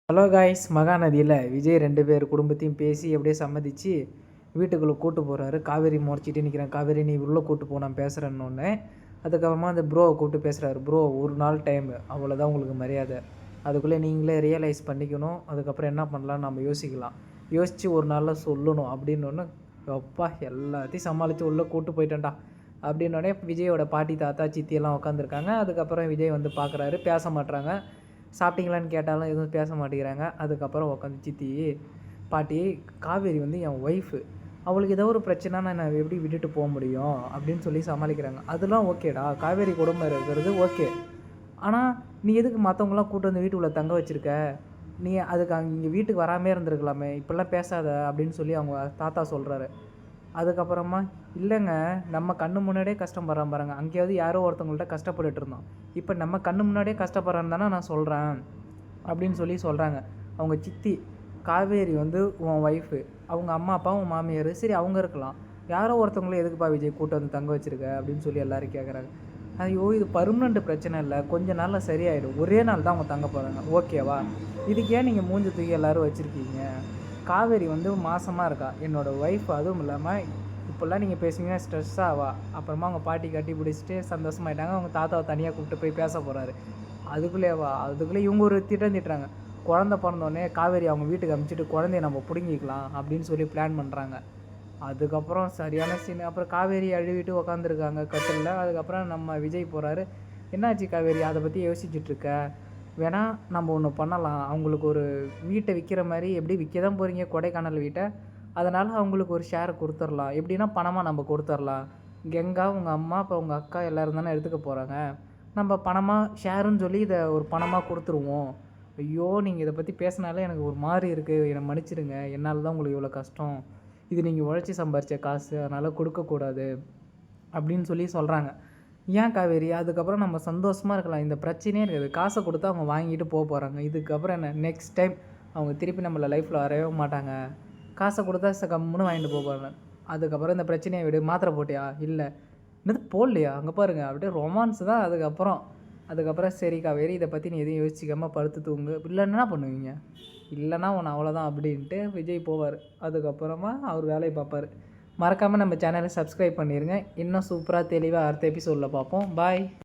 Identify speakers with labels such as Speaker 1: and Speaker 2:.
Speaker 1: Hello guys, மகாநதியில் Vijay 2 பேர் குடும்பத்தையும் பேசி அப்படியே சம்மதிச்சு வீட்டுக்குள்ளே கூட்டு போகிறாரு. காவேரி முறைச்சிட்டு நிற்கிறேன், காவேரி நீ உள்ளே கூட்டு போ, நான் பேசுகிறேன்னொன்னே அதுக்கப்புறமா அந்த ப்ரோவை கூப்பிட்டு பேசுகிறாரு. ப்ரோ, ஒரு நாள் டைம், அவ்வளோதான் உங்களுக்கு மரியாதை, அதுக்குள்ளே நீங்களே ரியலைஸ் பண்ணிக்கணும், அதுக்கப்புறம் என்ன பண்ணலான்னு நம்ம யோசிக்கலாம், யோசித்து ஒரு நாளில் சொல்லணும் அப்படின்னொன்னே அப்பா எல்லாத்தையும் சமாளித்து உள்ளே கூட்டு போயிட்டேன்டா அப்படின்னோடனே விஜயோட பாட்டி தாத்தா சித்தியெல்லாம் உட்காந்துருக்காங்க. அதுக்கப்புறம் விஜய் வந்து பார்க்குறாரு, பேச மாட்றாங்க. சாப்பிட்டீங்களான்னு கேட்டாலும் எதுவும் பேச மாட்டேங்கிறாங்க. அதுக்கப்புறம் உட்காந்து சித்தி பாட்டி, காவேரி வந்து என் ஒய்ஃபு, அவளுக்கு ஏதோ ஒரு பிரச்சனை, நான் எப்படி விட்டுட்டு போக முடியும் அப்படின்னு சொல்லி சமாளிக்கிறாங்க. அதெல்லாம் ஓகேடா, காவேரி குடும்பம் இருக்கிறது ஓகே. ஆனால் நீ எதுக்கு மற்றவங்களாம் கூட்டு வந்து வீட்டுக்குள்ளே தங்க வச்சுருக்க, நீ அதுக்கு இங்கே வீட்டுக்கு வராமே இருந்திருக்கலாமே, இப்படிலாம் பேசாத அப்படின்னு சொல்லி அவங்க தாத்தா சொல்கிறாரு. அதுக்கப்புறமா இல்லைங்க, நம்ம கண்ணு முன்னாடியே கஷ்டப்படுறான் பாருங்க, அங்கேயாவது யாரோ ஒருத்தவங்கள்ட்ட கஷ்டப்பட்டுட்டு இருந்தோம், இப்போ நம்ம கண்ணு முன்னாடியே கஷ்டப்படுறான்னு தானே நான் சொல்கிறேன் அப்படின்னு சொல்லி சொல்கிறாங்க. அவங்க சித்தி, காவேரி வந்து உன் ஒய்ஃபு, அவங்க அம்மா அப்பா உன் மாமியார், சரி அவங்க இருக்கலாம், யாரோ ஒருத்தவங்களும் எதுக்குப்பா விஜய் கூட்ட வந்து தங்க வச்சுருக்க அப்படின்னு சொல்லி எல்லோரும் கேட்குறாங்க. ஐயோ, இது பர்மனெண்ட் பிரச்சனை இல்லை, கொஞ்ச நாளில் சரியாயிடும், ஒரே நாள் தான் அவங்க தங்க போகிறாங்க, ஓகேவா, இதுக்கு ஏன் நீங்கள் மூஞ்சி தூக்கி எல்லோரும் வச்சுருக்கீங்க, காவேரி வந்து மாசமாக இருக்கா, என்னோடய ஒய்ஃப், அதுவும் இல்லாமல் இப்போல்லாம் நீங்கள் பேசுவீங்கன்னா ஸ்ட்ரெஸ் ஆவா, அப்புறமா அவங்க பாட்டி கட்டி பிடிச்சிட்டு சந்தோஷமாயிட்டாங்க. அவங்க தாத்தாவை தனியாக கூப்பிட்டு போய் பேச போகிறாரு. அதுக்குள்ளே இவங்க ஒரு திட்டம் திட்டுறாங்க, குழந்த பிறந்தோடனே காவேரி அவங்க வீட்டுக்கு அனுப்பிச்சிட்டு குழந்தைய நம்ம பிடுங்கிக்கலாம் அப்படின்னு சொல்லி பிளான் பண்ணுறாங்க. அதுக்கப்புறம் சரியான சீன். அப்புறம் காவேரி அழுவிட்டு உக்காந்துருக்காங்க கட்டிலில். அதுக்கப்புறம் நம்ம விஜய் போகிறாரு. என்னாச்சு காவேரி, அதை பற்றி யோசிச்சுட்ருக்க, வேணா நம்ம ஒன்று பண்ணலாம், அவங்களுக்கு ஒரு வீட்டை விற்கிற மாதிரி, எப்படி விற்க தான் போகிறீங்க கொடைக்கானல் வீட்டை, அதனால் அவங்களுக்கு ஒரு ஷேர் கொடுத்துர்லாம், எப்படின்னா பணமாக நம்ம கொடுத்துர்லாம், கெங்கா உங்கள் அம்மா அப்போ உங்கள் அக்கா எல்லோரும் தானே எடுத்துக்க போகிறாங்க, நம்ம பணமாக ஷேருன்னு சொல்லி இதை ஒரு பணமாக கொடுத்துருவோம். ஐயோ, நீங்கள் இதை பற்றி பேசினாலே எனக்கு ஒரு மாதிரி இருக்குது, என்னை மன்னிச்சிடுங்க, என்னால் தான் உங்களுக்கு இவ்வளோ கஷ்டம், இது நீங்கள் உழைச்சி சம்பாரித்த காசு, அதனால் கொடுக்கக்கூடாது அப்படின்னு சொல்லி சொல்கிறாங்க. ஏன் காவேரி, அதுக்கப்புறம் நம்ம சந்தோஷமாக இருக்கலாம், இந்த பிரச்சனையே இருக்காது, காசை கொடுத்தா அவங்க வாங்கிட்டு போகிறாங்க, இதுக்கப்புறம் என்ன, நெக்ஸ்ட் டைம் அவங்க திருப்பி நம்மளை லைஃப்பில் வரவே மாட்டாங்க, காசை கொடுத்தா கம்முன்னு வாங்கிட்டு போகிறாங்க. அதுக்கப்புறம் இந்த பிரச்சனையை விடு, மாத்திரை போட்டியா, இல்லை, என்னது போடலையா, அங்கே பாருங்கள் அப்படியே ரொமான்ஸ் தான். அதுக்கப்புறம் சரி காவேரி, இதை பற்றி நீ எதையும் யோசிக்காமல் படுத்து தூங்கு, இல்லைன்னா என்ன பண்ணுவீங்க, இல்லைன்னா உன்னை அவ்வளோதான் அப்படின்ட்டு விஜய் போவார். அதுக்கப்புறமா அவர் வேலையை பார்ப்பார். மறக்காமல் நம்ம சேனலை சப்ஸ்கிரைப் பண்ணிடுங்க. இன்னும் சூப்பராக தெளிவாக அடுத்த எபிசோடில் பார்ப்போம். பாய்.